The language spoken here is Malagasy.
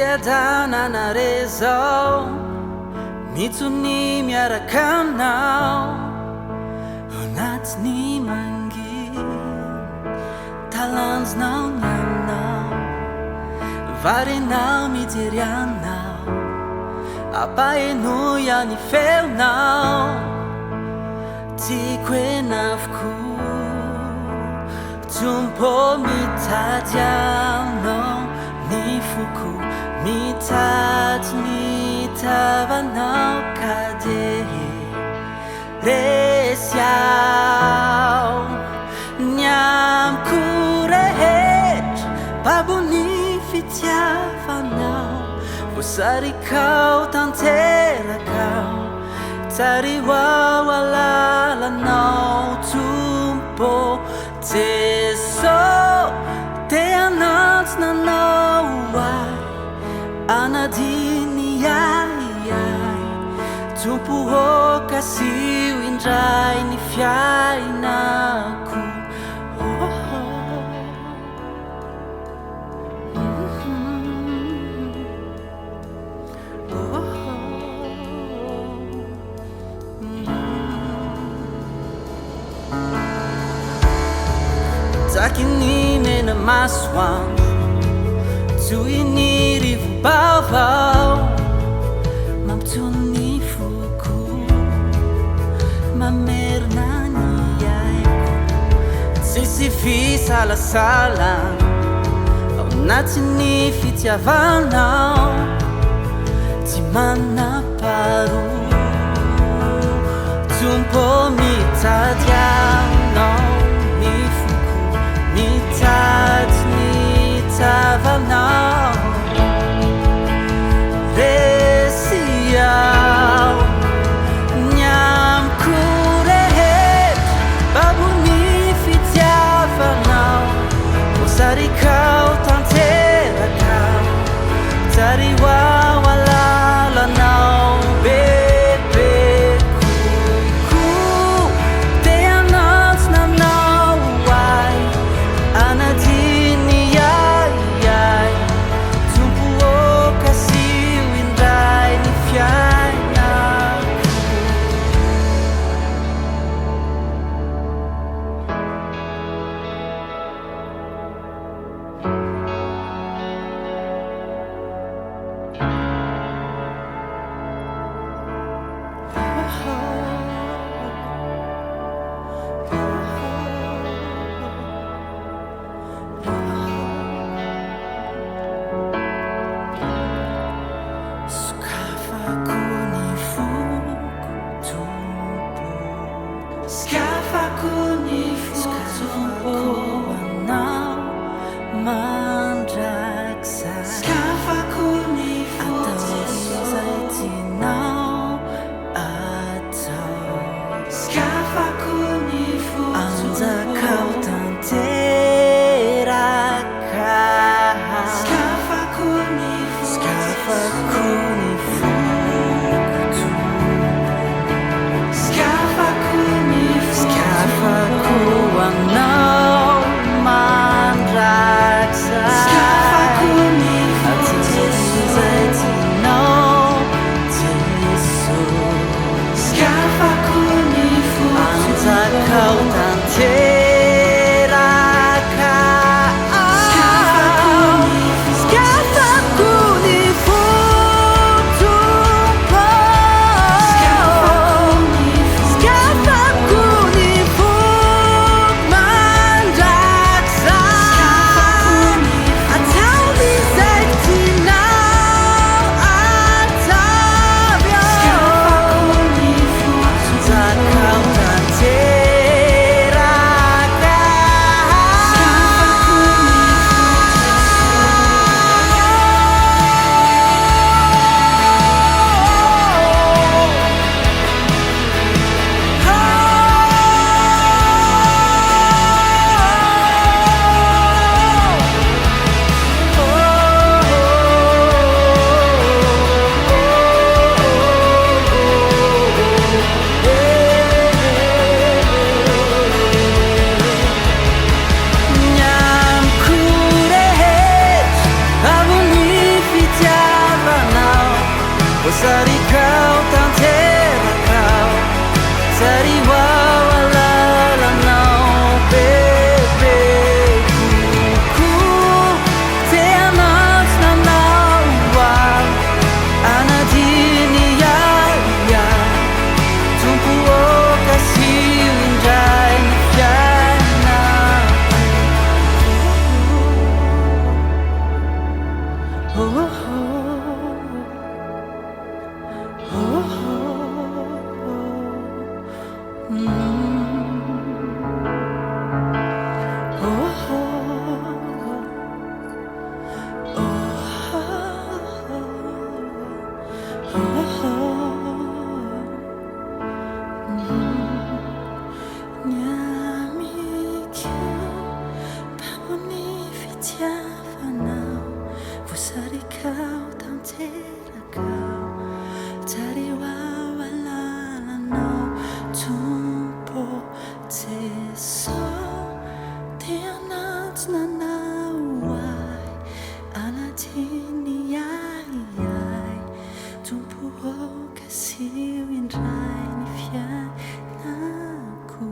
Fiadanana rezao mitsony miaraka aminao anatiny mangina talanjonao ny aminao varenao mijery anao apahenao ihany feonao tiako enavokoa tompo mitady aminao ny foko mitady ny tavanao ka dia resy aho ny amiko rehetra babony fitiavanao voasarikao tanterakao tsary hoao alalanao tompo Jesô te anantonanao ay anadiny ay tompo okasio indray ny fiainako Takiny mena masoandro toy ny rivo-baovao mampitony ny foko mamerina ny aiko tsisy fisalasala ao anatiny fitiavanao tsy manam-paharoa tompo mitady aminao mitady ny tavanao resy aho ny amiko rehetra babony fitiavanao voasarikao tanterakao tsary hoao alalanao anadiny ay na naway Alatiniai Tumpuho kasiwin rai ni fian naku